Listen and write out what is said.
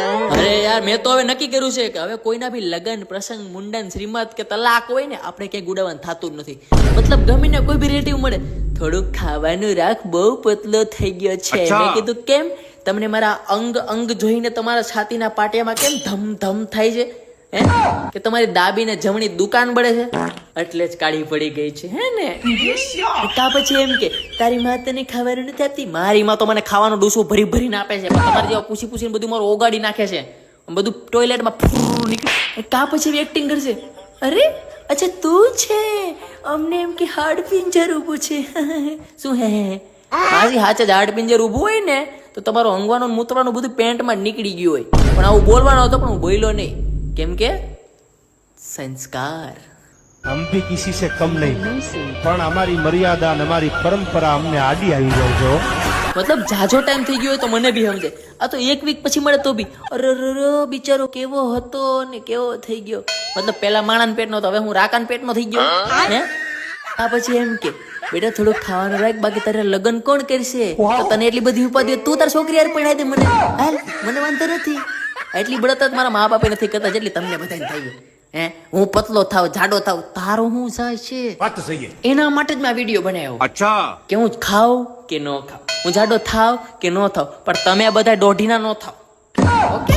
અરે યાર મેં તો હવે નક્કી કર્યું છે કે હવે કોઈના બી લગન પ્રસંગ મુંડન શ્રીમત કે તલાક હોય ને આપણે ક્યાંય ગુડાવાનું થતું જ નથી. મતલબ ગમીને કોઈ બી રિલેટિવ મળે થોડુંક ખાવાનું રાખ બહુ પતલો થઈ ગયો છે. મેં કીધું કેમ તમને મારા અંગ જોઈને તમારા છાતીના પાટિયામાં કેમ ધમ ધમ થાય છે કે તમારી ડાબી ને જમણી દુકાન બળે છે એટલે જ કાળી પડી ગઈ છે હે ને. તા પછી એમ કે તારી માં તને ખાવાનું નથી આપતી. મારી માં તો મને ખાવાનું ડૂસું ભરી ભરીને આપે છે, તમારે જેવા પૂછી પૂછીને બધું મારું ઓગાડી નાખે છે, બધું ટોયલેટમાં ફૂર નીકળે. કા પછી એક્ટિંગ કરશે, અરે અચ્છા તું છે, અમને એમ કે હાડ પિંજર ઊભું છે શું હે મારી હાચે જ હાડ પિંજર ઊભું હોય ને તો તમારું અંગવાનું મૂતવાનું બધું પેન્ટમાં નીકળી ગયું હોય. પણ આવું બોલવાનું હતો પણ હું બોલ્યો નહીં કેમ કે સંસ્કાર. हम भी किसी से कम नहीं, પણ અમારી મર્યાદા અને અમારી પરંપરા અમને આડી આવી જાય છો. મતલબ જાજો ટાઈમ થઈ ગયો હોય તો મને બી સમજે. આ તો એક વીક પછી મળે તો બી અરે બિચારો કેવો હતો ને કેવો થઈ ગયો. મતલબ પેલા માણાના પેટનો હતો, હવે હું રાકાના પેટનો થઈ ગયો હે. આ પછી એમ કે બેટા થોડુંક ખાવાનું રાખ, બાકી તારે લગ્ન કોણ કરશે? તો તને એટલી બધી ઉપાધિ તું તાર છોકરી યાર પરણાઈ દે મને, હાલ મને વાંધો નથી. એટલી બળતરા મારા મા બાપે નથી કરતા જેટલી તમને બધાને થાય હે. હું પતલો થાવ જાડો થાવ તારો હું જાય છે વાત સહી છે. એના માટે જ મેં વિડીયો બનાવ્યો. અચ્છા કે હું ખાવ કે ન ખાવ, હું જાડો થાવ કે ન થાવ, પણ તમે બધા દોઢીના ન થાવ. ઓકે.